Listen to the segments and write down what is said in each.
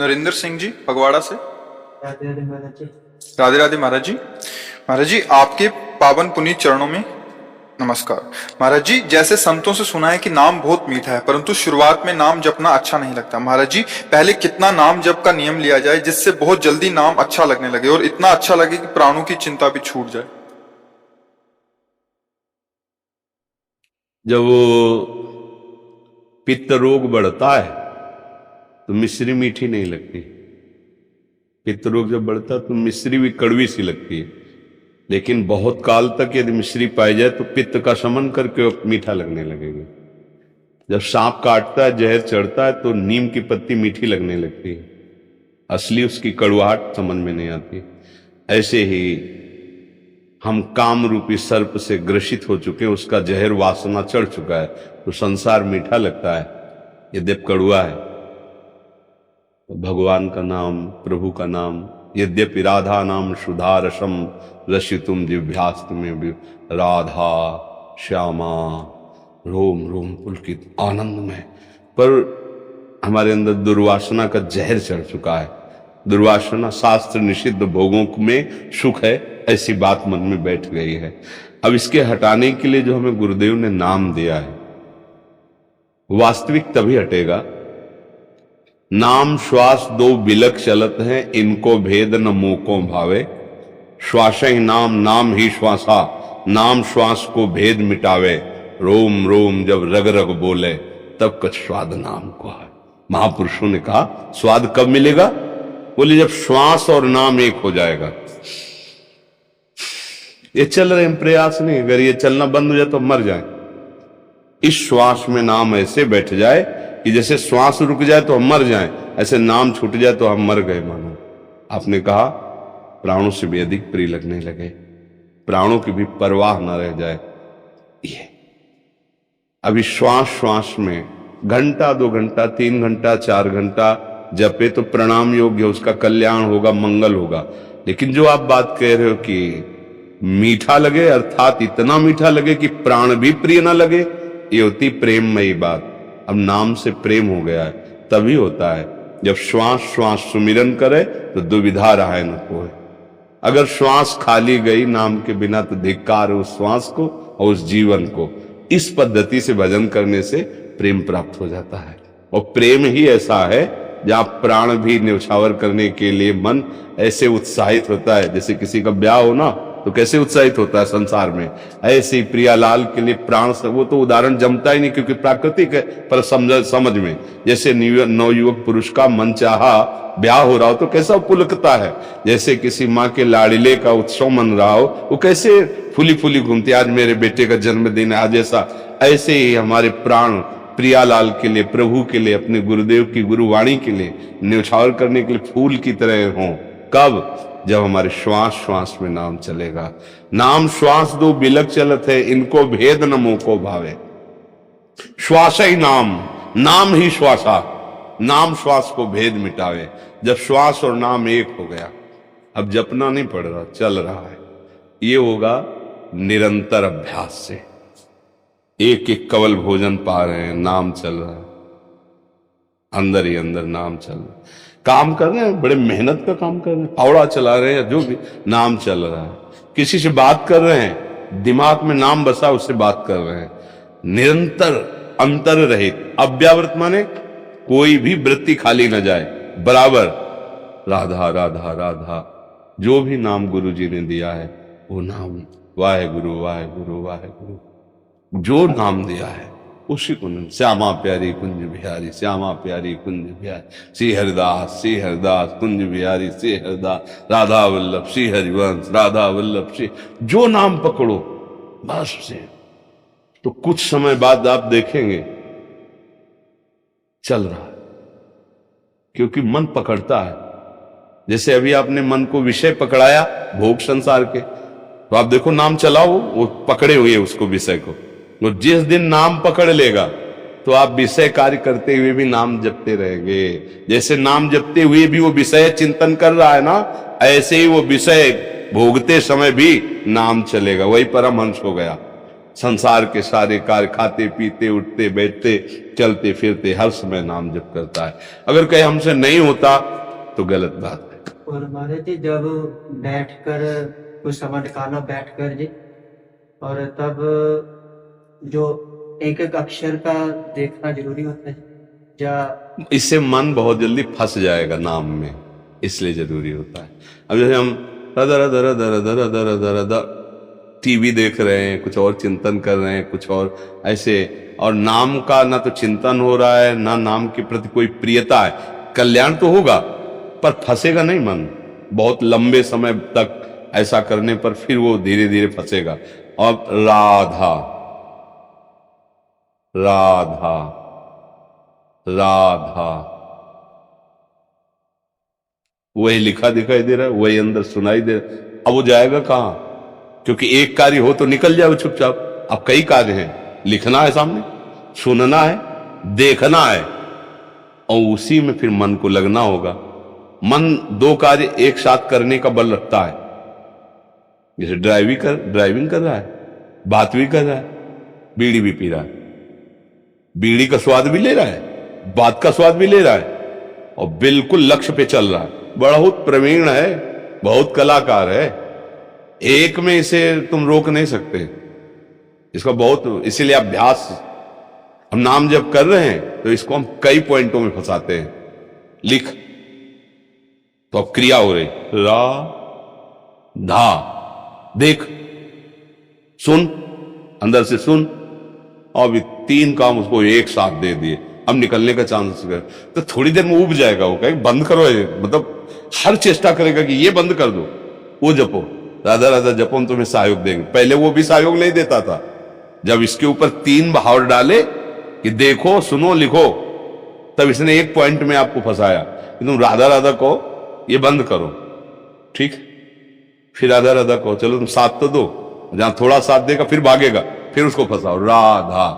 नरेंद्र सिंह जी फगवाड़ा से। राधे राधे महाराज जी। राधे राधे महाराज जी। महाराज जी आपके पावन पुनीत चरणों में नमस्कार। महाराज जी जैसे संतों से सुना है कि नाम बहुत मीठा है, परंतु शुरुआत में नाम जपना अच्छा नहीं लगता। महाराज जी पहले कितना नाम जप का नियम लिया जाए जिससे बहुत जल्दी नाम अच्छा लगने लगे और इतना अच्छा लगे कि प्राणों की चिंता भी छूट जाए। जब वो पित्त रोग बढ़ता है तो मिश्री मीठी नहीं लगती। पित्त रोग जब बढ़ता है तो मिश्री भी कड़वी सी लगती है, लेकिन बहुत काल तक यदि मिश्री पाई जाए तो पित्त का शमन करके मीठा लगने लगेगी। जब सांप काटता है, जहर चढ़ता है तो नीम की पत्ती मीठी लगने लगती है, असली उसकी कड़वाहट समझ में नहीं आती। ऐसे ही हम काम रूपी सर्प से ग्रसित हो चुके हैं, उसका जहर वासना चढ़ चुका है, तो संसार मीठा लगता है, यद्यप कड़वा है। तो भगवान का नाम, प्रभु का नाम, यद्यपि राधा नाम सुधा रसम रसितुम जिह्वास्तु में भी, राधा श्यामा रोम रोम पुलकित आनंद में, पर हमारे अंदर दुर्वासना का जहर चढ़ चुका है। दुर्वासना शास्त्र निषिद्ध भोगों में सुख है, ऐसी बात मन में बैठ गई है। अब इसके हटाने के लिए जो हमें गुरुदेव ने नाम दिया है, वास्तविक तभी हटेगा। नाम श्वास दो बिलक चलत हैं, इनको भेद न मोको भावे। श्वास ही नाम, नाम ही श्वासा, नाम श्वास को भेद मिटावे। रोम रोम जब रग रग बोले, तब कुछ स्वाद नाम को है। महापुरुषों ने कहा स्वाद कब मिलेगा? बोले जब श्वास और नाम एक हो जाएगा। ये चल रहे हैं प्रयास नहीं, अगर ये चलना बंद हो जाए तो मर जाए। इस श्वास में नाम ऐसे बैठ जाए कि जैसे श्वास रुक जाए तो हम मर जाएं, ऐसे नाम छूट जाए तो हम मर गए मानो। आपने कहा प्राणों से भी अधिक प्रिय लगने लगे, प्राणों की भी परवाह न रह जाए। ये अभी श्वास श्वास में घंटा 2 घंटा 3 घंटा 4 घंटा जपे तो प्रणाम योग्य, उसका कल्याण होगा, मंगल होगा। लेकिन जो आप बात कह रहे हो कि मीठा लगे, अर्थात इतना मीठा लगे कि प्राण भी प्रिय ना लगे, ये होती प्रेममयी बात। अब नाम से प्रेम हो गया है, तभी होता है जब श्वास श्वास सुमिरन करे तो दुविधा रहा न कोई। अगर श्वास खाली गई नाम के बिना तो धिक्कार उस श्वास को और उस जीवन को। इस पद्धति से भजन करने से प्रेम प्राप्त हो जाता है, और प्रेम ही ऐसा है जहां प्राण भी न्यौछावर करने के लिए मन ऐसे उत्साहित होता है। जैसे किसी का ब्याह हो ना तो कैसे उत्साहित होता है संसार में, ऐसे ही प्रियालाल के लिए प्राण, वो तो उदाहरण जमता ही नहीं क्योंकि प्राकृतिक है, पर समझ में जैसे नवयुवक पुरुष का मन चाहा ब्याह हो रहा हो तो कैसा पुलकता है। जैसे किसी माँ के लाड़िले का उत्सव मन रहा हो, वो कैसे फूली फूली घूमती, आज मेरे बेटे का जन्मदिन है आज ऐसा। ऐसे ही हमारे प्राण प्रियालाल के लिए, प्रभु के लिए, अपने गुरुदेव की गुरुवाणी के लिए न्यौछावर करने के लिए फूल की तरह हों। कब? जब हमारे श्वास श्वास में नाम चलेगा। नाम श्वास दो बिलक चलत है, इनको भेद न मोको भावे। श्वास ही नाम, नाम ही श्वासा, नाम श्वास को भेद मिटावे। जब श्वास और नाम एक हो गया, अब जपना नहीं पड़ रहा, चल रहा है। ये होगा निरंतर अभ्यास से। एक एक कवल भोजन पा रहे हैं, नाम चल रहा है, अंदर ही अंदर नाम चल रहा है। काम कर रहे हैं, बड़े मेहनत का काम कर रहे हैं, फावड़ा चला रहे हैं, जो भी, नाम चल रहा है। किसी से बात कर रहे हैं, दिमाग में नाम बसा, उससे बात कर रहे हैं। निरंतर अंतर रहित, अव्यावृत माने कोई भी वृत्ति खाली न जाए, बराबर राधा राधा राधा। जो भी नाम गुरु जी ने दिया है वो नाम, वाहे गुरु वाहे गुरु वाहे गुरु, जो नाम दिया है उसी को। श्यामा प्यारी कुंज बिहारी, श्यामा प्यारी कुंज बिहारी, श्री हरिदास श्री हरिदास कुंज बिहारी श्री हरिदास, राधा वल्लभ श्री हरिवंश, राधा वल्लभ श्री, जो नाम पकड़ो बस से। तो कुछ समय बाद आप देखेंगे चल रहा है, क्योंकि मन पकड़ता है। जैसे अभी आपने मन को विषय पकड़ाया भोग संसार के, तो आप देखो नाम चलाओ, वो पकड़े हुए उसको, विषय को। वो जिस दिन नाम पकड़ लेगा तो आप विषय कार्य करते हुए भी नाम जपते रहेंगे। जैसे नाम जपते हुए भी वो विषय चिंतन कर रहा है ना, ऐसे ही वो विषय भोगते समय भी नाम चलेगा। वही परमहंस हो गया। संसार के सारे कार्य, खाते पीते उठते बैठते चलते फिरते हर समय नाम जप करता है। अगर कहीं हमसे नहीं होता तो गलत बात है। और महाराज जी जब बैठकर कुछ समय निकाला बैठकर जी, और तब जो एक एक अक्षर का देखना जरूरी होता है जी, या इससे मन बहुत जल्दी फंस जाएगा नाम में, इसलिए जरूरी होता है। अब जैसे हम दर दर दर दर दर दर दर टीवी देख रहे हैं, कुछ और चिंतन कर रहे हैं, कुछ और ऐसे, और नाम का ना तो चिंतन हो रहा है ना नाम के प्रति कोई प्रियता है। कल्याण तो होगा पर फंसेगा नहीं मन, बहुत लंबे समय तक ऐसा करने पर फिर वो धीरे धीरे फंसेगा। और राधा राधा राधा वही लिखा दिखाई दे रहा है, वही अंदर सुनाई दे रहा है। अब वो जाएगा कहां? क्योंकि एक कार्य हो तो निकल जाए चुपचाप। अब कई कार्य हैं, लिखना है सामने, सुनना है, देखना है, और उसी में फिर मन को लगना होगा। मन दो कार्य एक साथ करने का बल रखता है। जैसे ड्राइविंग कर रहा है, बात भी कर रहा है, बीड़ी भी पी रहा है, बीड़ी का स्वाद भी ले रहा है, बात का स्वाद भी ले रहा है, और बिल्कुल लक्ष्य पे चल रहा है। बहुत प्रवीण है, बहुत कलाकार है, एक में इसे तुम रोक नहीं सकते। इसका बहुत, इसीलिए अभ्यास, हम नाम जब कर रहे हैं तो इसको हम कई पॉइंटों में फंसाते हैं। लिख तो अब क्रिया हो रही, रा धा, देख, सुन, अंदर से सुन, और अभी तीन काम उसको एक साथ दे दिए। अब निकलने का चांस कर तो थोड़ी देर में उब जाएगा, वो कहेगा बंद करो, मतलब हर चेष्टा करेगा कि ये बंद कर दो, वो जपो, राधा राधा जपो, हम तुम्हें सहयोग देंगे। पहले वो भी सहयोग नहीं देता था। जब इसके ऊपर तीन भाव डाले कि देखो, सुनो, लिखो, तब इसने एक पॉइंट में आपको फंसाया कि तुम राधा राधा कहो, ये बंद करो, ठीक, फिर राधा राधा कहो, चलो तुम साथ तो दो, जहां थोड़ा साथ देगा फिर भागेगा, फिर उसको फंसाओ राधा,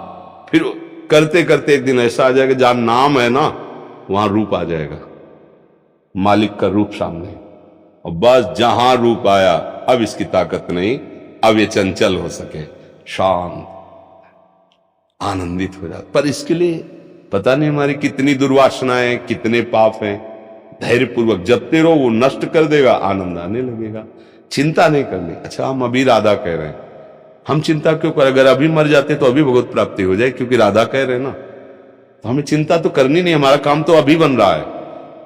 फिर करते करते एक दिन ऐसा आ जाएगा जहां नाम है ना वहां रूप आ जाएगा, मालिक का रूप सामने, और बस जहां रूप आया अब इसकी ताकत नहीं, अब ये चंचल हो सके, शांत, आनंदित हो जाता। पर इसके लिए पता नहीं हमारी कितनी दुर्वासनाएं, कितने पाप हैं। धैर्यपूर्वक जपते रहो, वो नष्ट कर देगा, आनंद आने लगेगा। चिंता नहीं करनी। अच्छा, हम अभी राधा कह रहे हैं, हम चिंता क्यों करें? अगर अभी मर जाते तो अभी भगवत प्राप्ति हो जाए, क्योंकि राधा कह रहे हैं ना, तो हमें चिंता तो करनी नहीं, हमारा काम तो अभी बन रहा है।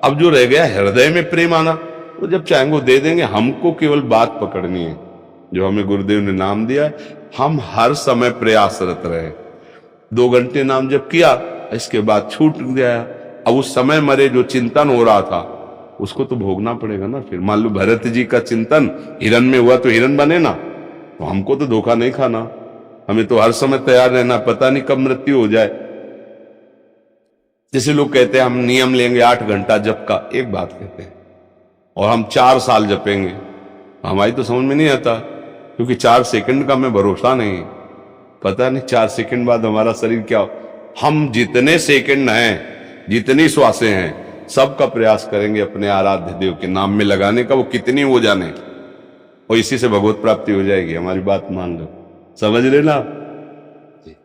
अब जो रह गया हृदय में प्रेम आना, वो जब चाहेंगे वो दे देंगे। हमको केवल बात पकड़नी है जो हमें गुरुदेव ने नाम दिया है, हम हर समय प्रयासरत रहे। 2 घंटे नाम जप किया, इसके बाद छूट गया, अब उस समय मरे, जो चिंतन हो रहा था उसको तो भोगना पड़ेगा ना। फिर मान लो भरत जी का चिंतन हिरण में हुआ तो हिरण बने ना, तो हमको तो धोखा नहीं खाना, हमें तो हर समय तैयार रहना, पता नहीं कब मृत्यु हो जाए। जैसे लोग कहते हैं हम नियम लेंगे 8 घंटा जप का, एक बात कहते हैं, और हम 4 साल जपेंगे, हमारी तो समझ में नहीं आता, क्योंकि 4 सेकंड का हमें भरोसा नहीं, पता नहीं 4 सेकंड बाद हमारा शरीर क्या हो। हम जितने सेकंड हैं, जितनी श्वासें हैं, सबका प्रयास करेंगे अपने आराध्य देव के नाम में लगाने का, वो कितनी हो जाने, और इसी से भगवत प्राप्ति हो जाएगी। हमारी बात मान लो, समझ लेना।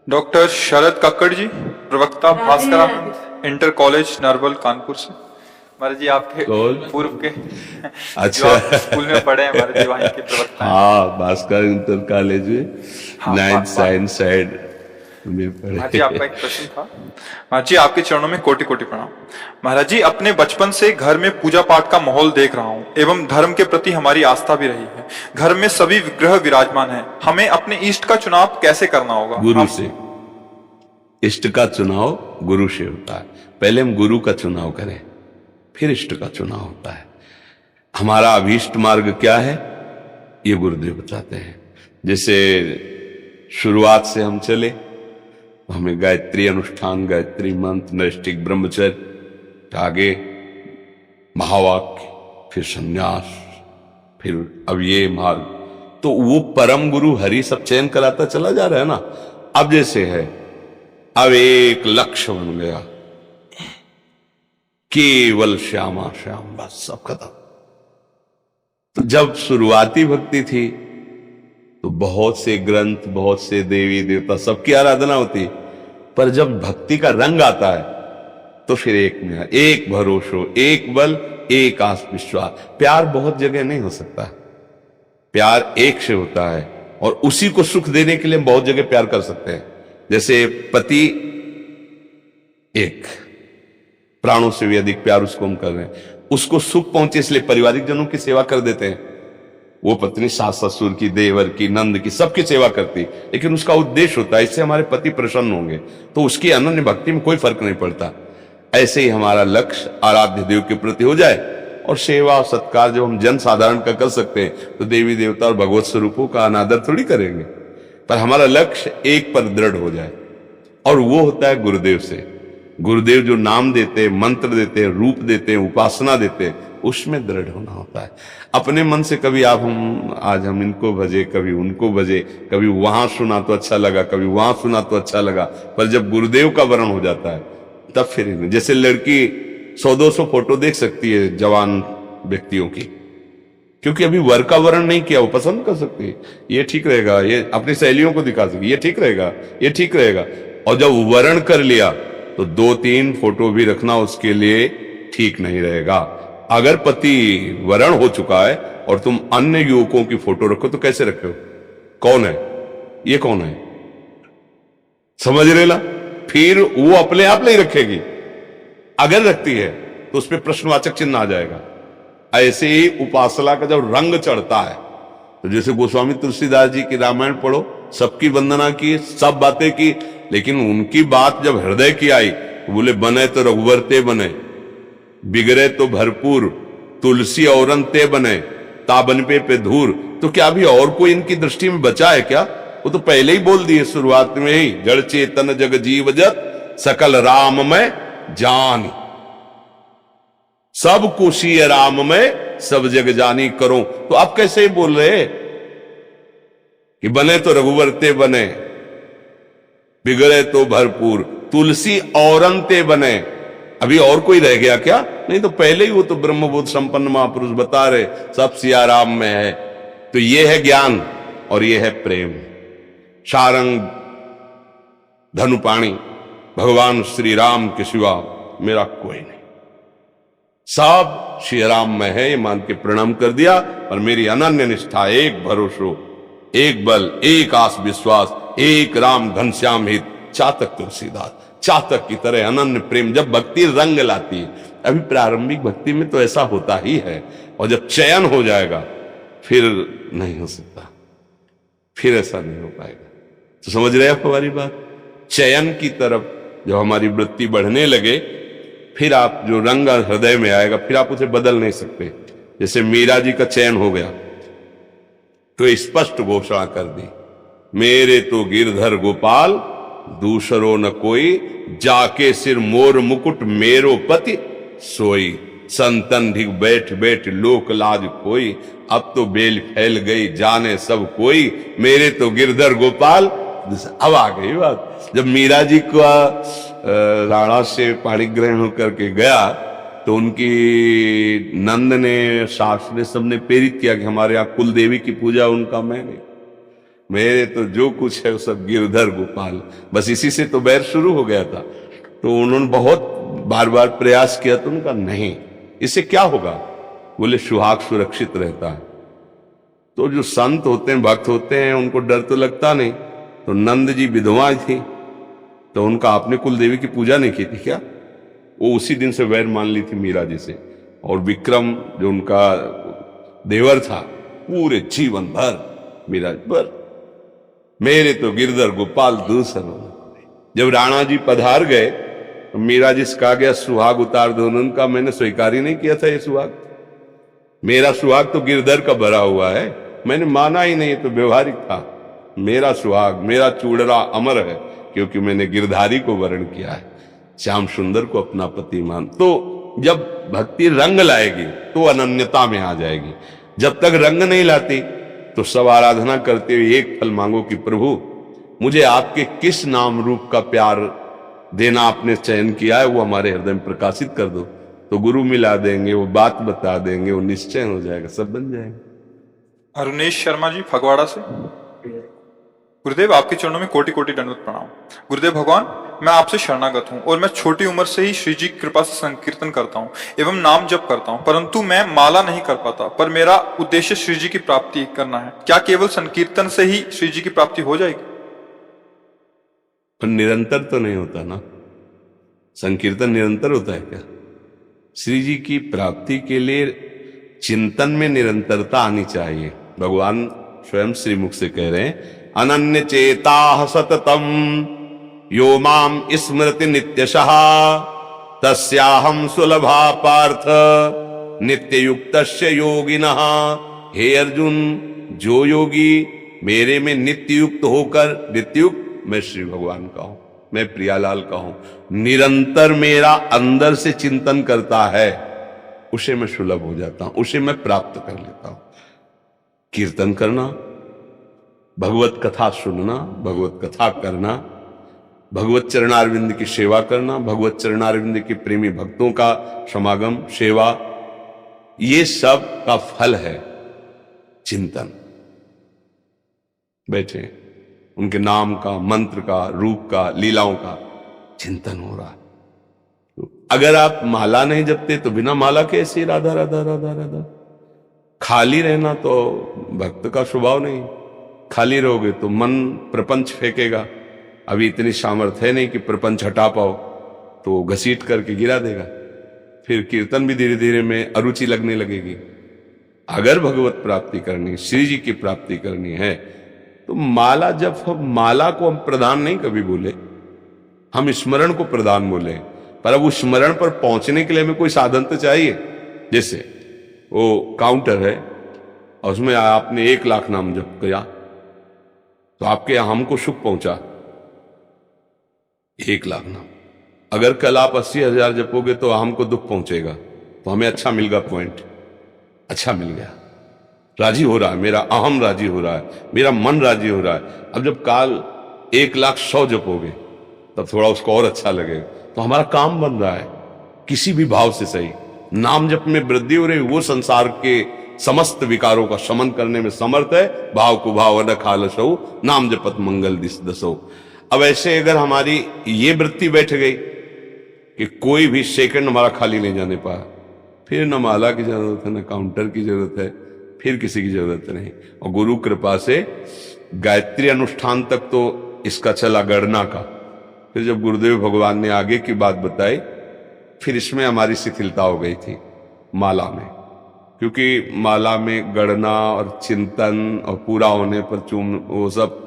डॉक्टर शरद कक्कड़ जी, प्रवक्ता भास्कर इंटर कॉलेज नरवल कानपुर से। महाराज जी आपके पूर्व के अच्छा, जो आप स्कूल में पढ़े हैं महाराज जी, वहीं के प्रवक्ता हैं। हाँ, भास्कर इंटर कॉलेज में हाँ, 9th साइंस साइड में पढ़े। महाराज जी आपका एक प्रश्न था। महाराज जी आपके चरणों में कोटि कोटि प्रणाम। महाराज जी, अपने बचपन से घर में पूजा पाठ का माहौल देख रहा हूँ, एवं धर्म के प्रति हमारी आस्था भी रही है। घर में सभी विग्रह विराजमान हैं, हमें अपने इष्ट का चुनाव कैसे करना होगा? गुरु से। इष्ट का चुनाव गुरु से होता है। पहले हम गुरु का चुनाव करें, फिर इष्ट का चुनाव होता है। हमारा अभीष्ट मार्ग क्या है ये गुरुदेव बताते हैं। जैसे शुरुआत से हम चले तो हमें गायत्री अनुष्ठान, गायत्री मंत्र, नैष्ठिक ब्रह्मचर्य, आगे महावाक्य, फिर संन्यास, फिर अब ये मार्ग, तो वो परम गुरु हरि सब चयन कराता चला जा रहा है ना। अब जैसे है, अब एक लक्ष्य बन गया, केवल श्यामा श्याम, बस सब खत्म। तो जब शुरुआती भक्ति थी तो बहुत से ग्रंथ, बहुत से देवी देवता, सबकी आराधना होती है, पर जब भक्ति का रंग आता है तो फिर एक में एक भरोसो, एक बल, एक आस विश्वास। प्यार बहुत जगह नहीं हो सकता, प्यार एक से होता है, और उसी को सुख देने के लिए हम बहुत जगह प्यार कर सकते हैं। जैसे पति एक, प्राणों से भी अधिक प्यार उसको हम कर रहे हैं, उसको सुख पहुंचे इसलिए पारिवारिक जनों की सेवा कर देते हैं। वो पत्नी सास ससुर की, देवर की, नंद की, सबकी सेवा करती, लेकिन उसका उद्देश्य होता है इससे हमारे पति प्रसन्न होंगे, तो उसकी अनन्य भक्ति में कोई फर्क नहीं पड़ता। ऐसे ही हमारा लक्ष्य आराध्य देव के प्रति हो जाए, और सेवा और सत्कार जो हम जन साधारण का कर सकते हैं, तो देवी देवता और भगवत स्वरूपों का अनादर थोड़ी करेंगे। पर हमारा लक्ष्य एक पर दृढ़ हो जाए, और वो होता है गुरुदेव से। गुरुदेव जो नाम देते हैं, मंत्र देते हैं, रूप देते हैं, उपासना देते हैं, उसमें दृढ़ होना होता है। अपने मन से कभी आज हम इनको भजे, कभी उनको भजे, कभी वहां सुना तो अच्छा लगा, कभी वहां सुना तो अच्छा लगा, पर जब गुरुदेव का वर्ण हो जाता है तब फिर जैसे लड़की 100-200 फोटो देख सकती है जवान व्यक्तियों की, क्योंकि अभी वर का वर्ण नहीं किया, वो पसंद कर सकती है, ये ठीक रहेगा, ये अपनी सहेलियों को दिखा सकती, ये ठीक रहेगा, ये ठीक रहेगा। और जब वर्ण कर लिया तो 2-3 फोटो भी रखना उसके लिए ठीक नहीं रहेगा। अगर पति वरण हो चुका है और तुम अन्य युवकों की फोटो रखो तो कैसे रखे हो? कौन है ये, कौन है? समझ रहे ना? फिर वो अपने आप नहीं रखेगी, अगर रखती है तो उस पर प्रश्नवाचक चिन्ह आ जाएगा। ऐसे ही उपासना का जब रंग चढ़ता है, तो जैसे गोस्वामी तुलसीदास जी की रामायण पढ़ो, सबकी वंदना की, सब बातें की, लेकिन उनकी बात जब हृदय की आई तो बोले बने तो रघुवर ते बने, बिगड़े तो भरपूर, तुलसी औरन ते बने, ताबन पे धूर। तो क्या अभी और कोई इनकी दृष्टि में बचा है क्या? वो तो पहले ही बोल दिए शुरुआत में ही, जड़ चेतन जग जीव जत सकल राम में जान, सब कुशीय राम में सब जग जानी करो। तो आप कैसे बोल रहे कि बने तो रघुवर ते बने, बिगड़े तो भरपूर, तुलसी औरन ते बने? अभी और कोई रह गया क्या? नहीं, तो पहले ही वो तो ब्रह्मबोध संपन्न महापुरुष बता रहे सब सिया राम में है। तो ये है ज्ञान और ये है प्रेम। सारंग धनुपाणी भगवान श्री राम के सिवा मेरा कोई नहीं, सब श्री राम में है, ये मान के प्रणाम कर दिया। और मेरी अनन्य निष्ठा, एक भरोसो, एक बल, एक आस विश्वास, एक राम घनश्याम हित, चातक तुलसीदास। चातक की तरह अनन्य प्रेम जब भक्ति रंग लाती है, अभी प्रारंभिक भक्ति में तो ऐसा होता ही है, और जब चयन हो जाएगा फिर नहीं हो सकता, फिर ऐसा नहीं हो पाएगा। तो समझ रहे आप हमारी बात? चयन की तरफ जब हमारी वृत्ति बढ़ने लगे, फिर आप जो रंग हृदय में आएगा, फिर आप उसे बदल नहीं सकते। जैसे मीरा जी का चयन हो गया तो स्पष्ट घोषणा कर दी, मेरे तो गिरधर गोपाल दूसरो न कोई, जाके सिर मोर मुकुट मेरो पति सोई, संतन ढिग बैठ बैठ लोक लाज कोई, अब तो बेल फैल गई जाने सब कोई, मेरे तो गिरधर गोपाल। अब आ गई बात, जब मीरा जी का राणा से पाणी ग्रहण होकर के गया तो उनकी नंद ने, सास ने, सबने प्रेरित किया कि हमारे यहाँ कुल देवी की पूजा, उनका मैंने, मेरे तो जो कुछ है वो सब गिरधर गोपाल। बस इसी से तो बैर शुरू हो गया था। तो उन्होंने बहुत बार बार प्रयास किया, तो उनका नहीं, इससे क्या होगा? बोले सुहाग सुरक्षित रहता है। तो जो संत होते हैं, भक्त होते हैं, उनको डर तो लगता नहीं। तो नंद जी विधवा थी, तो उनका आपने कुल देवी की पूजा नहीं की थी क्या? वो उसी दिन से वैर मान ली थी मीरा जी से। और विक्रम जो उनका देवर था, पूरे जीवन भर मीरा पर, मेरे तो गिरधर गोपाल दूसरों। जब राणा जी पधार गए तो मीरा जी से कहा गया सुहाग उतार दो, उनका मैंने स्वीकार ही नहीं किया था ये सुहाग, मेरा सुहाग तो गिरधर का भरा हुआ है, मैंने माना ही नहीं, तो व्यवहारिक था। मेरा सुहाग, मेरा चूड़रा अमर है, क्योंकि मैंने गिरधारी को वर्ण किया है, श्याम सुंदर को अपना पति मान। तो जब भक्ति रंग लाएगी तो अनन्यता में आ जाएगी। जब तक रंग नहीं लाती तो सब आराधना करते हुए एक फल मांगो कि प्रभु मुझे आपके किस नाम रूप का प्यार देना आपने चयन किया है, वो हमारे हृदय में प्रकाशित कर दो। तो गुरु मिला देंगे, वो बात बता देंगे, वो निश्चय हो जाएगा, सब बन जाएगा। अरुणेश शर्मा जी फगवाड़ा से। गुरुदेव आपके चरणों में कोटि कोटि दंडवत प्रणाम। गुरुदेव भगवान, मैं आपसे शरणागत हूँ और मैं छोटी उम्र से ही श्री जी की कृपा से संकीर्तन करता हूँ एवं नाम जप करता हूँ, परंतु मैं माला नहीं कर पाता। पर मेरा उद्देश्य श्री जी की प्राप्ति करना है। क्या केवल संकीर्तन से ही श्री जी की प्राप्ति हो जाएगी? पर निरंतर तो नहीं होता ना, संकीर्तन निरंतर होता है क्या? श्री जी की प्राप्ति के लिए चिंतन में निरंतरता आनी चाहिए। भगवान स्वयं श्रीमुख से कह रहे हैं, अनन्य चेता सततम यो माम स्मृति नित्यशः तस्याहम सुलभा पार्थ नित्य युक्तस्य योगिनः। हे अर्जुन, जो योगी मेरे में नित्य युक्त होकर, नित्य युक्त मैं श्री भगवान का हूं, मैं प्रियालाल का हूं, निरंतर मेरा अंदर से चिंतन करता है, उसे मैं सुलभ हो जाता हूं, उसे मैं प्राप्त कर लेता हूं। कीर्तन करना, भगवत कथा सुनना, भगवत कथा करना, भगवत चरणारविंद की सेवा करना, भगवत चरणारविंद के प्रेमी भक्तों का समागम, सेवा, ये सब का फल है चिंतन। बैठे, उनके नाम का, मंत्र का, रूप का, लीलाओं का चिंतन हो रहा। अगर आप माला नहीं जपते तो बिना माला के ऐसे राधा राधा राधा राधा खाली रहना तो भक्त का स्वभाव नहीं। खाली रहोगे तो मन प्रपंच फेंकेगा। अभी इतनी सामर्थ्य है नहीं कि प्रपंच हटा पाओ, तो घसीट करके गिरा देगा। फिर कीर्तन भी धीरे धीरे में अरुचि लगने लगेगी। अगर भगवत प्राप्ति करनी, श्री जी की प्राप्ति करनी है तो माला जब माला को हम प्रधान नहीं कभी बोले, हम स्मरण को प्रधान बोले। पर अब उस स्मरण पर पहुंचने के लिए हमें कोई साधन तो चाहिए। जैसे वो काउंटर है और उसमें आपने 1 लाख नाम जप किया तो आपके यहां हमको सुख पहुंचा 1 लाख नाम। अगर कल आप 80,000 जपोगे तो हमको दुख पहुंचेगा, तो हमें अच्छा मिल गया, पॉइंट अच्छा मिल गया, राजी हो रहा है, मेरा अहम राजी हो रहा है, मेरा मन राजी हो रहा है। अब जब काल 1,00,100 जपोगे तब थोड़ा उसको और अच्छा लगेगा, तो हमारा काम बन रहा है। किसी भी भाव से सही, नाम जप में वृद्धि हो रही, वो संसार के समस्त विकारों का शमन करने में समर्थ है। भाव को भाव न खालसो, नाम जपत मंगल दिस दसो। अब ऐसे अगर हमारी ये वृत्ति बैठ गई कि कोई भी सेकंड हमारा खाली नहीं जाने पाया, फिर न माला की जरूरत है, न काउंटर की जरूरत है, फिर किसी की जरूरत नहीं। और गुरु कृपा से गायत्री अनुष्ठान तक तो इसका चला गणना का। फिर जब गुरुदेव भगवान ने आगे की बात बताई, फिर इसमें हमारी शिथिलता हो गई थी माला में, क्योंकि माला में गणना और चिंतन और पूरा होने पर चूम वो सब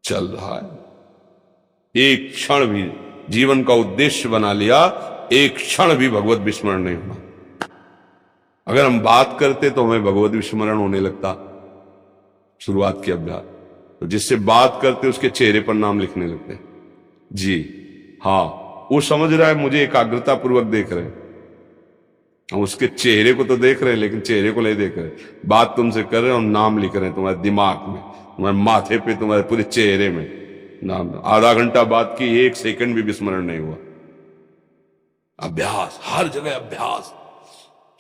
चल रहा है। एक क्षण भी जीवन का उद्देश्य बना लिया, एक क्षण भी भगवत विस्मरण नहीं होना। अगर हम बात करते तो हमें भगवत विस्मरण होने लगता शुरुआत के अभ्यास। तो जिससे बात करते उसके चेहरे पर नाम लिखने लगते। जी हाँ, वो समझ रहा है मुझे एकाग्रता पूर्वक देख रहे हैं, उसके चेहरे को तो देख रहे हैं लेकिन चेहरे को नहीं देख रहे। बात तुमसे कर रहे हैं और नाम लिख रहे हैं तुम्हारे दिमाग में, तुम्हारे माथे पे, तुम्हारे पूरे चेहरे में नाम। आधा घंटा बात की, 1 सेकंड भी विस्मरण नहीं हुआ। अभ्यास, हर जगह अभ्यास।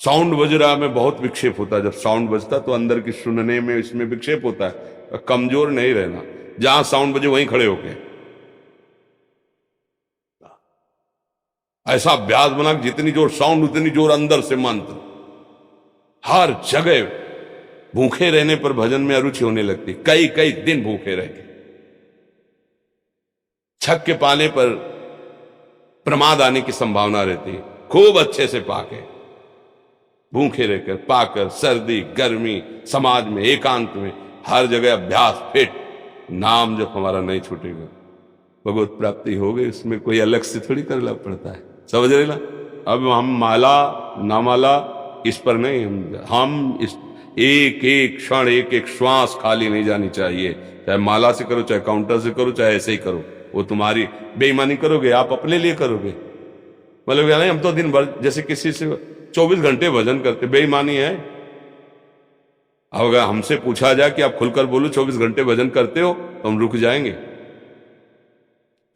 साउंड बज रहा है, में बहुत विक्षेप होता है। जब साउंड बजता तो अंदर की सुनने में इसमें विक्षेप होता है। कमजोर नहीं रहना, जहां साउंड बजे वहीं खड़े होके ऐसा अभ्यास बना कि जितनी जोर साउंड उतनी जोर अंदर से मंत्र। हर जगह भूखे रहने पर भजन में अरुचि होने लगती। कई कई दिन भूखे रह के, छक के पाने पर प्रमाद आने की संभावना रहती। खूब अच्छे से पाके, भूखे रहकर, पाकर, सर्दी गर्मी, समाज में, एकांत में, हर जगह अभ्यास फिट। नाम जब हमारा नहीं छूटेगा, भगवत प्राप्ति हो गई। उसमें कोई अलग से थोड़ी करना पड़ता है, समझ रहे ना। अब हम माला ना माला इस पर नहीं, हम इस एक एक क्षण, एक एक श्वास खाली नहीं जानी चाहिए। चाहे माला से करो, चाहे काउंटर से करो, चाहे ऐसे ही करो। वो तुम्हारी बेईमानी करोगे, आप अपने लिए करोगे। मतलब नहीं, हम तो दिन भर जैसे किसी से 24 घंटे भजन करते, बेईमानी है। अब अगर हमसे पूछा जाए कि आप खुलकर बोलो 24 घंटे भजन करते हो, तो हम रुक जाएंगे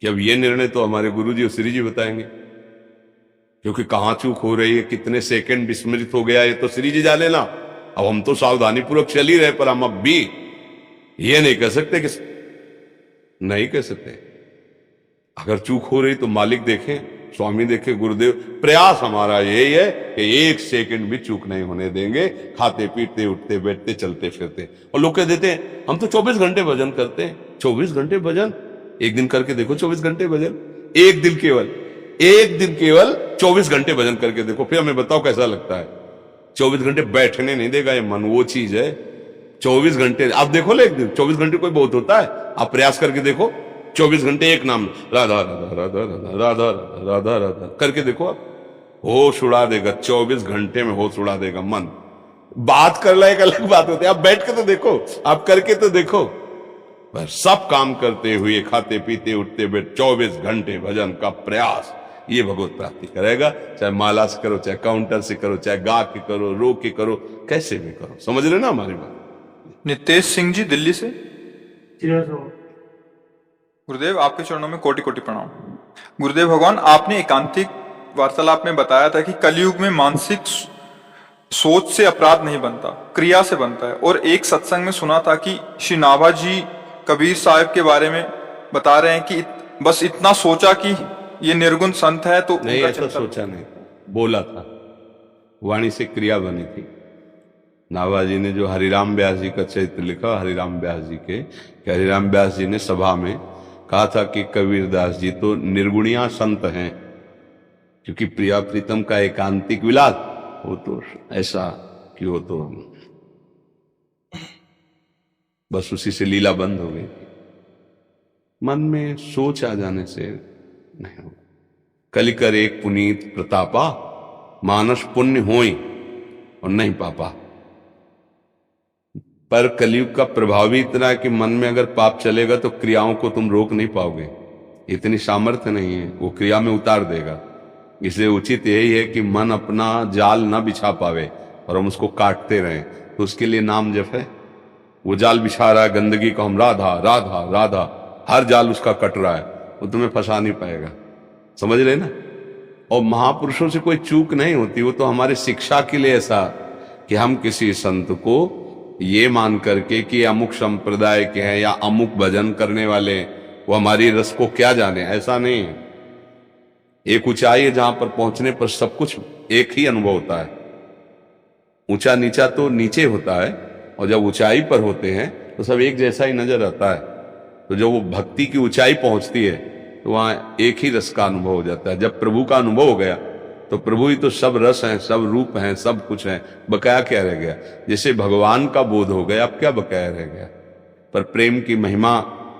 कि अब ये निर्णय तो हमारे गुरुजी और श्री जी बताएंगे, क्योंकि कहां चूक हो रही है, कितने सेकंड विस्मृत हो गया, ये तो श्री जी जाने ना। अब हम तो सावधानी पूर्वक चल ही रहे, पर हम अब भी ये नहीं कह सकते कि नहीं कह सकते। अगर चूक हो रही तो मालिक देखें, स्वामी देखे, गुरुदेव। प्रयास हमारा यही है कि एक सेकंड भी चूक नहीं होने देंगे, खाते पीते उठते बैठते चलते फिरते। और लोग कह देते हैं हम तो 24 घंटे भजन करते हैं। 24 घंटे भजन एक दिन करके देखो, 24 घंटे भजन एक दिन केवल 24 घंटे भजन करके देखो, फिर हमें बताओ कैसा लगता है। 24 घंटे बैठने नहीं देगा ये मन, वो चीज है। 24 घंटे आप देखो ले, एक दिन 24 घंटे कोई बहुत होता है? आप प्रयास करके देखो, 24 घंटे एक नाम राधा राधा राधा राधा राधा राधा राधा करके देखो, आप होश उड़ा देगा। 24 घंटे में होश उड़ा देगा मन। बात करना एक अलग बात होती है, आप बैठ के तो देखो, आप करके तो देखो। बस सब काम करते हुए, खाते पीते उठते बैठ 24 घंटे भजन का प्रयास, ये भगवत प्राप्ति करेगा। चाहे माला से करो, चाहे काउंटर से करो, चाहे गा के करो, रो के करो, कैसे भी करो। समझ रहे ना हमारी बात? नितेश सिंह जी दिल्ली से। चिरसो गुरुदेव आपके चरणों में कोटि कोटि प्रणाम। गुरुदेव भगवान, आपने एकांतिक वार्तालाप में बताया था कि कलयुग में मानसिक सोच से अपराध नहीं बनता, क्रिया से बनता है। और एक सत्संग में सुना था कि श्री नाभा जी कबीर साहब के बारे में बता रहे हैं कि बस इतना सोचा कि ये निर्गुण संत है तो नहीं, उनका ऐसा चिंतन। सोचा नहीं, बोला था, वाणी से क्रिया बनी थी। नाभा जी ने जो हरिराम व्यास जी का चरित्र लिखा, हरिराम व्यास जी के, कि हरिराम व्यास जी ने सभा में कहा था कि कबीरदास जी तो निर्गुणिया संत हैं, क्योंकि प्रिया प्रीतम का एकांतिक विलास वो तो ऐसा कि वो तो बस उसी से लीला बंद हो गई। मन में सोच आ जाने से नहीं होगा। कलिकर एक पुनीत प्रतापा, मानस पुण्य होई और नहीं पापा। पर कलयुग का प्रभाव भी इतना है कि मन में अगर पाप चलेगा तो क्रियाओं को तुम रोक नहीं पाओगे, इतनी सामर्थ्य नहीं है, वो क्रिया में उतार देगा। इसलिए उचित यही है कि मन अपना जाल ना बिछा पावे और हम उसको काटते रहें, तो उसके लिए नाम जप है। वो जाल बिछा रहा है गंदगी का, हम राधा राधा राधा, हर जाल उसका कट रहा है, वो तुम्हें फंसा नहीं पाएगा। समझ रहे ना? और महापुरुषों से कोई चूक नहीं होती, वो तो हमारे शिक्षा के लिए ऐसा कि हम किसी संत को ये मान करके कि अमुक संप्रदाय के हैं या अमुक भजन करने वाले, वो हमारी रस को क्या जाने, ऐसा नहीं है। एक ऊंचाई है जहां पर पहुंचने पर सब कुछ एक ही अनुभव होता है। ऊंचा नीचा तो नीचे होता है, और जब ऊंचाई पर होते हैं तो सब एक जैसा ही नजर आता है। तो जब वो भक्ति की ऊंचाई पहुंचती है तो वहां एक ही रस का अनुभव हो जाता है। जब प्रभु का अनुभव हो गया तो प्रभु ही तो सब रस हैं, सब रूप हैं, सब कुछ है, बकाया क्या रह गया? जैसे भगवान का बोध हो गया, अब क्या बकाया रह गया? पर प्रेम की महिमा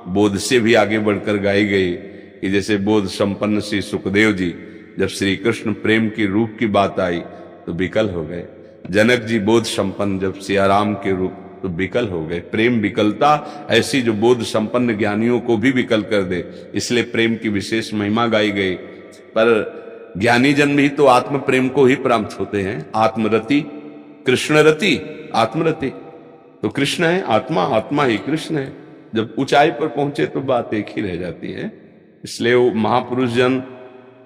बोध से भी आगे बढ़कर गाई गई कि जैसे बोध संपन्न श्री सुखदेव जी, जब श्री कृष्ण प्रेम की रूप की बात आई तो विकल हो गए। जनक जी बोध संपन्न जब सियाराम के रूप, तो विकल हो गए। प्रेम विकलता ऐसी जो बोध संपन्न ज्ञानियों को भी विकल कर दे, इसलिए प्रेम की विशेष महिमा गाई गई। पर ज्ञानी जन भी तो आत्म प्रेम को ही प्राप्त होते हैं। आत्मरति, कृष्णरति, आत्मरति तो कृष्ण है, आत्मा, आत्मा ही कृष्ण है। जब ऊंचाई पर पहुंचे तो बात एक ही रह जाती है। इसलिए वो महापुरुष जन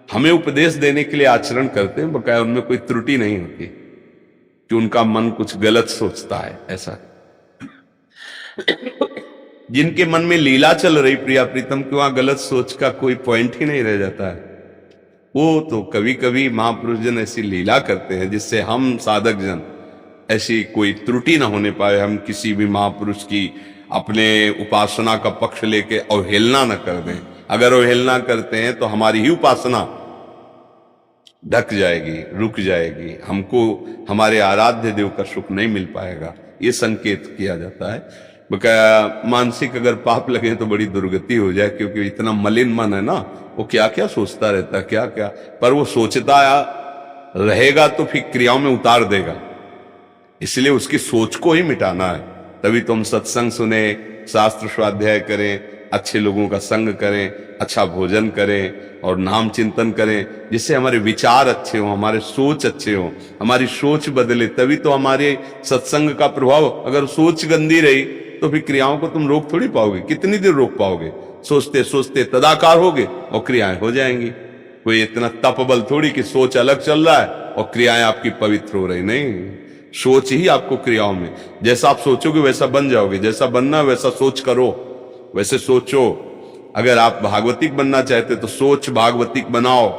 हमें उपदेश देने के लिए आचरण करते हैं, बकाया उनमें कोई त्रुटि नहीं होती कि उनका मन कुछ गलत सोचता है, ऐसा। जिनके मन में लीला चल रही प्रिया प्रीतम की, वहां गलत सोच का कोई पॉइंट ही नहीं रह जाता है। वो तो कभी कभी महापुरुष जन ऐसी लीला करते हैं जिससे हम साधक जन ऐसी कोई त्रुटि ना होने पाए, हम किसी भी महापुरुष की अपने उपासना का पक्ष लेके अवहेलना न कर दें। अगर अवहेलना करते हैं तो हमारी ही उपासना ढक जाएगी, रुक जाएगी, हमको हमारे आराध्य देव का सुख नहीं मिल पाएगा, ये संकेत किया जाता है। बकाया मानसिक अगर पाप लगे तो बड़ी दुर्गति हो जाए, क्योंकि इतना मलिन मन है ना, वो क्या क्या सोचता रहता है, क्या क्या, पर वो सोचता रहेगा तो फिर क्रियाओं में उतार देगा। इसलिए उसकी सोच को ही मिटाना है। तभी तो हम सत्संग सुने, शास्त्र स्वाध्याय करें, अच्छे लोगों का संग करें, अच्छा भोजन करें और नाम चिंतन करें, जिससे हमारे विचार अच्छे हों, हमारे सोच अच्छे हों, हमारी सोच बदले। तभी तो हमारे सत्संग का प्रभाव, अगर सोच गंदी रही तो फिर क्रियाओं को तुम रोक थोड़ी पाओगे, कितनी देर रोक पाओगे? सोचते सोचते तदाकार होगे और क्रियाएं हो जाएंगी। कोई इतना तप बल थोड़ी कि सोच अलग चल रहा है और क्रियाएं आपकी पवित्र हो रही, नहीं। सोच ही आपको क्रियाओं में, जैसा आप सोचोगे वैसा बन जाओगे, जैसा बनना है वैसा सोच करो, वैसे सोचो। अगर आप भागवतिक बनना चाहते तो सोच भागवतिक बनाओ।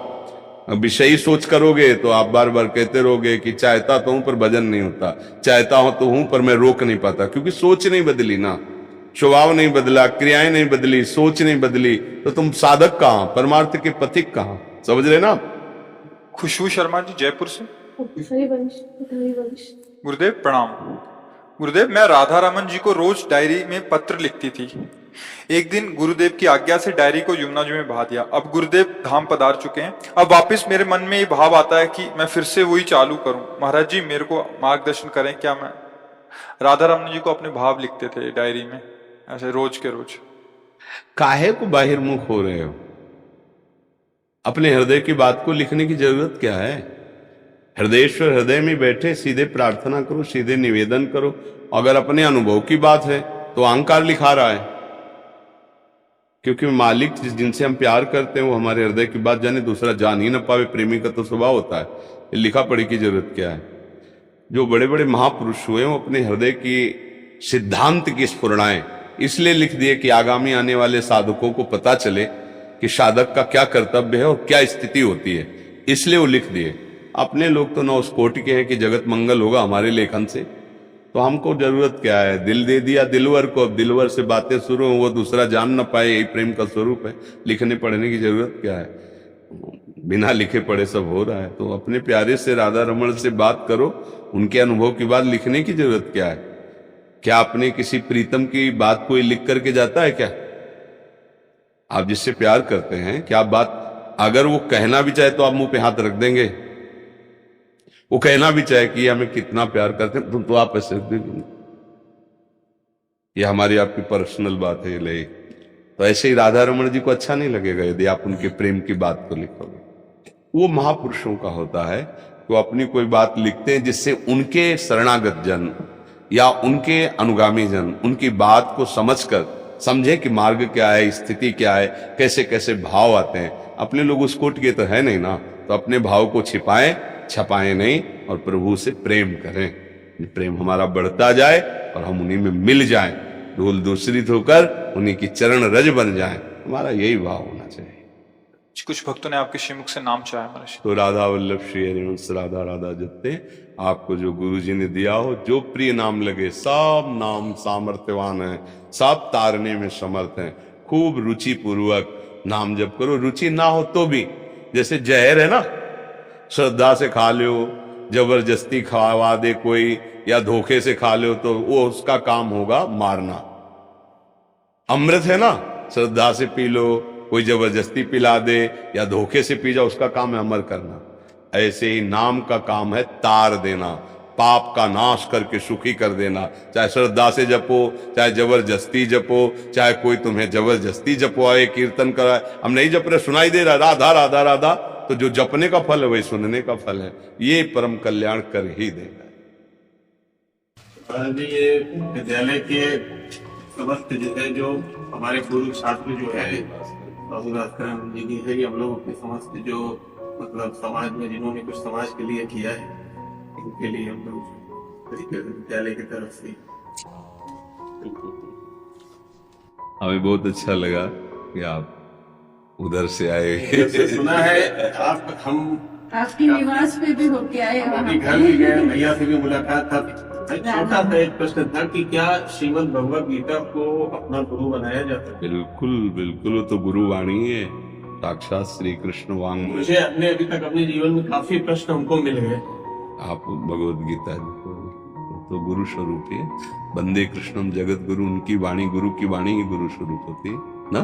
विषयी सोच करोगे तो आप बार बार कहते रहोगे कि चाहता तो हूं पर भजन नहीं होता, चाहता हूं तो हूं पर मैं रोक नहीं पाता, क्योंकि सोच नहीं बदली ना, स्वभाव नहीं बदला, क्रियाएं नहीं बदली, सोच नहीं बदली, तो तुम साधक कहां, परमार्थ के पथिक कहां? समझ रहे ना? खुशबू शर्मा जी जयपुर से। हरिवंश हरिवंश। गुरुदेव प्रणाम। गुरुदेव, मैं राधा रमन जी को रोज डायरी में पत्र लिखती थी। एक दिन गुरुदेव की आज्ञा से डायरी को यमुना जी में बहा दिया। अब गुरुदेव धाम पधार चुके हैं। अब वापस मेरे मन में ये भाव आता है कि मैं फिर से वही चालू करूं। महाराज जी मेरे को मार्गदर्शन करें। क्या मैं राधा रमन जी को अपने भाव लिखते थे डायरी में ऐसे रोज के रोज। काहे को बाहिर्मुख हो रहे हो? अपने हृदय की बात को लिखने की जरूरत क्या है? हृदयेश्वर हृदय में बैठे सीधे प्रार्थना करो, सीधे निवेदन करो। अगर अपने अनुभव की बात है तो अहंकार लिखा रहा है, क्योंकि मालिक जिनसे हम प्यार करते हैं वो हमारे हृदय की बात जाने, दूसरा जान ही न पावे, प्रेमी का तो स्वभाव होता है। ये लिखा पढ़ी की जरूरत क्या है? जो बड़े बड़े महापुरुष हुए वो अपने हृदय की सिद्धांत की स्फुरणाएं इसलिए लिख दिए कि आगामी आने वाले साधकों को पता चले कि साधक का क्या कर्तव्य है और क्या स्थिति होती है, इसलिए वो लिख दिए। अपने लोग तो न उस कोटि के हैं कि जगत मंगल होगा हमारे लेखन से, तो हमको जरूरत क्या है? दिल दे दिया दिलवर को, अब दिलवर से बातें शुरू हो, वो दूसरा जान न पाए, यही प्रेम का स्वरूप है। लिखने पढ़ने की जरूरत क्या है? बिना लिखे पढ़े सब हो रहा है। तो अपने प्यारे से राधा रमण से बात करो, उनके अनुभव की बात लिखने की जरूरत क्या है? क्या अपने किसी प्रीतम की बात कोई लिख करके जाता है क्या? आप जिससे प्यार करते हैं, क्या बात अगर वो कहना भी चाहे तो आप मुंह पे हाथ रख देंगे? वो कहना भी चाहे कि हमें कितना प्यार करते हैं तो आप ऐसे रख देंगे? ये हमारी आपकी पर्सनल बात है, ले। तो ऐसे ही राधा रमण जी को अच्छा नहीं लगेगा यदि आप उनके प्रेम की बात को लिखोगे। वो महापुरुषों का होता है कि वो अपनी कोई बात लिखते हैं जिससे उनके शरणागत जन या उनके अनुगामी जन उनकी बात को समझकर समझे कि मार्ग क्या है, स्थिति क्या है, कैसे कैसे भाव आते हैं। अपने लोग उस कोट के तो है नहीं ना, तो अपने भाव को छिपाएं, छपाएं नहीं, और प्रभु से प्रेम करें। प्रेम हमारा बढ़ता जाए और हम उन्हीं में मिल जाएं, धूल दूसरित होकर उन्हीं की चरण रज बन जाएं। हमारा यही भाव होना चाहिए। कुछ भक्तों ने आपके श्रीमुख से नाम चाहा महाराज। तो राधा वल्लभ श्री हरिवंश राधा राधा जपते आपको जो गुरु जी ने दिया हो, जो प्रिय नाम लगे, सब नाम सामर्थ्यवान है, सब तारने में समर्थ है। खूब रुचि पूर्वक नाम जप करो। रुचि ना हो तो भी, जैसे जहर है ना, श्रद्धा से खा लो, जबरदस्ती खावा दे कोई या धोखे से खा लो तो वो उसका काम होगा मारना। अमृत है ना, श्रद्धा से पी लो, कोई जबरदस्ती पिला दे या धोखे से पी जाओ, उसका काम है अमर करना। ऐसे ही नाम का काम है तार देना, पाप का नाश करके सुखी कर देना। चाहे श्रद्धा से जपो, चाहे जबरदस्ती जपो, चाहे कोई तुम्हें जबरदस्ती जपवाए, कीर्तन कराए। हम नहीं जप रहे, सुनाई दे रहा राधा राधा राधा, तो जो जपने का फल है वही सुनने का फल है। ये परम कल्याण कर ही देगा। ये विद्यालय के समस्त जो है, जो हमारे पूर्व छात्र जो है जी की है, कि हम लोग अपने समस्त जो मतलब समाज में जिन्होंने कुछ समाज के लिए किया है, उनके लिए हम लोग विद्यालय की तरफ से। हमें बहुत अच्छा लगा कि आप उधर से आए। सुना है आप, हम आपकी निवास पे भी होके आए, अपने घर भी गए, भैया से भी मुलाकात था। छोटा सा एक प्रश्न था कि क्या श्रीमद् भगवद गीता को अपना गुरु बनाया जाता है? बिल्कुल बिल्कुल, वो तो गुरु वाणी है, साक्षात श्री कृष्ण वांग। मुझे अभी तक अपने जीवन में काफी प्रश्न हमको मिल गए। आप भगवद गीता तो गुरु स्वरूप है। बंदे कृष्णम जगत गुरु, उनकी वाणी, गुरु की वाणी ही गुरु स्वरूप होती है ना।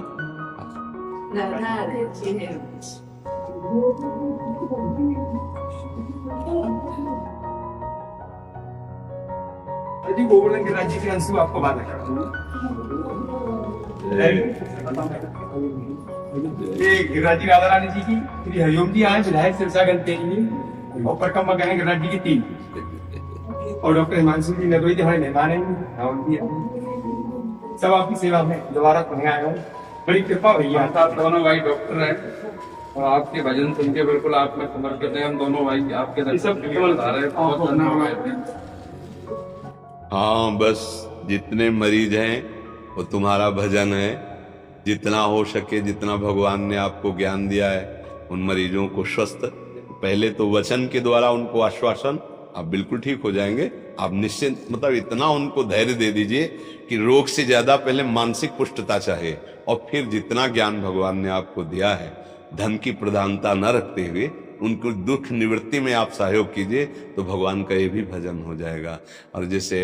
यदि गोवर्धन गिरिराज जी के अंश में आपको बात ये गिरिराज जी राधा रानी जी की, श्री हरिओम जी आए विधायक सिरसा गणते जी, और परिक्रमा गए गिरिराज जी की 3, और डॉक्टर हिमांशु जी नदोई जी हमारे मेहमान हैं, सब आपकी सेवा में दोबारा खुद आए हो। बड़ी कृपा भैया। आप दोनों भाई डॉक्टर हैं और आपके भजन सुन के बिल्कुल आप में समर्पित है। हम दोनों भाई आपके दर्शन के लिए बता रहे हैं। बहुत धन्यवाद। हाँ, बस जितने मरीज हैं वो तुम्हारा भजन है। जितना हो सके, जितना भगवान ने आपको ज्ञान दिया है, उन मरीजों को स्वस्थ, पहले तो वचन के द्वारा उनको आश्वासन, आप बिल्कुल ठीक हो जाएंगे। आप निश्चिंत, मतलब इतना उनको धैर्य दे दीजिए कि रोग से ज्यादा पहले मानसिक पुष्टता चाहिए, और फिर जितना ज्ञान भगवान ने आपको दिया है, धन की प्रधानता न रखते हुए उनको दुख निवृत्ति में आप सहयोग कीजिए, तो भगवान का ये भी भजन हो जाएगा। और जैसे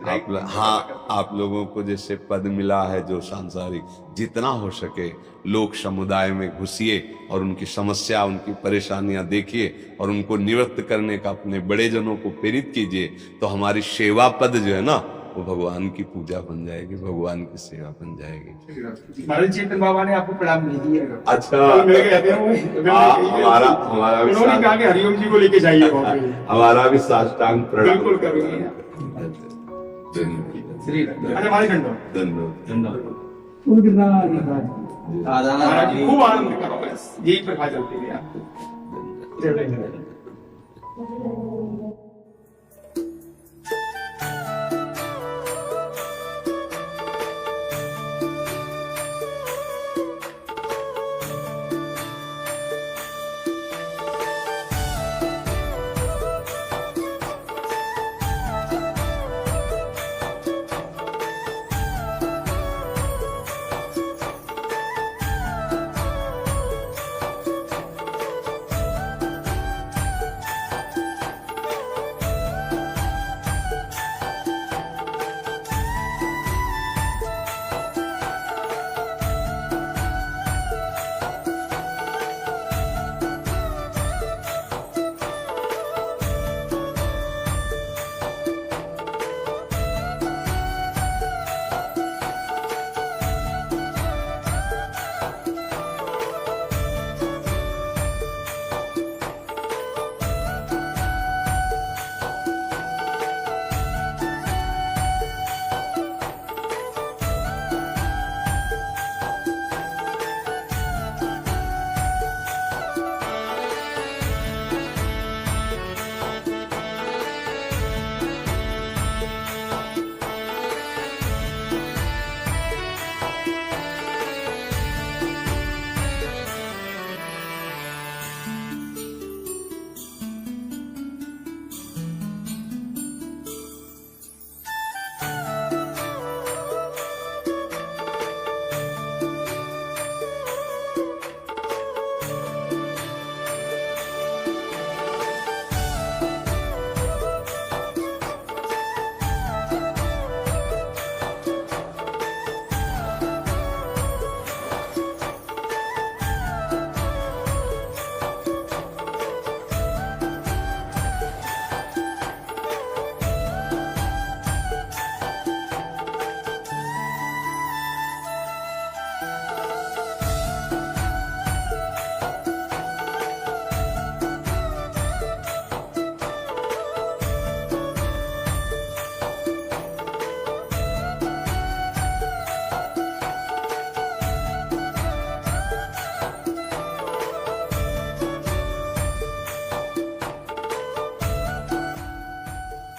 आप लोगों को जैसे पद मिला है जो सांसारिक, जितना हो सके लोक समुदाय में घुसिए और उनकी समस्या, उनकी परेशानियां देखिए और उनको निवृत्त करने का अपने बड़े जनों को प्रेरित कीजिए, तो हमारी सेवा पद जो है ना, वो भगवान की पूजा बन जाएगी, भगवान की सेवा बन जाएगी। महाराज चेतन बाबा ने आपको प्रणाम भेज दिया। अच्छा, हमारा उन्होंने कहा कि हरिओम जी को लेके जाइए वहाँ पे। हमारा भी साष्टांग प्रणाम। बिल्कुल करूंगी। श्री अच्छा हमारे धन्यवाद। महाराज जी खूब आनंद करो, बस यही प्रभा चलती है आपको। जय जय।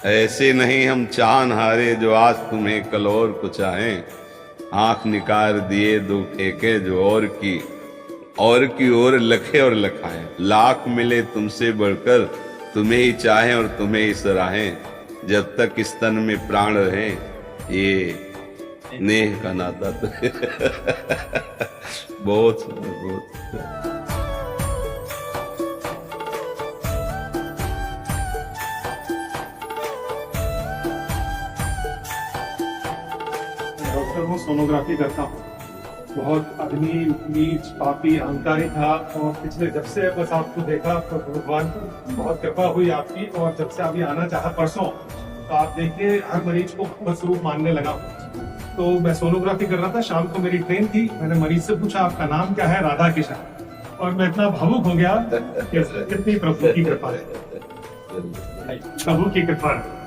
ऐसे नहीं हम चाहन हारे जो आज तुम्हें कल और को चाहें, आंख निकाल दिए दो ठेके जो और की ओर लखे और लखाएं। लाख मिले तुमसे बढ़कर तुम्हें ही चाहें और तुम्हें ही सराहें, जब तक इस तन में प्राण रहे ये नेह का नाता तो बहुत सुंदर, बहुत सुंदर। डॉक्टर हूँ, सोनोग्राफी करता हूँ। बहुत आदमी नीच पापी अहंकारी था, और पिछले जब से बस आपको देखा तो भगवान की बहुत कृपा हुई आपकी, और जब से अभी आना चाहा परसों, तो आप देखिए हर मरीज को बस रूप मानने लगा। तो मैं सोनोग्राफी कर रहा था, शाम को मेरी ट्रेन थी, मैंने मरीज से पूछा आपका नाम क्या है? राधा किशन। और मैं इतना भावुक हो गया कि कितनी प्रभु की कृपा है, प्रभु की कृपा है।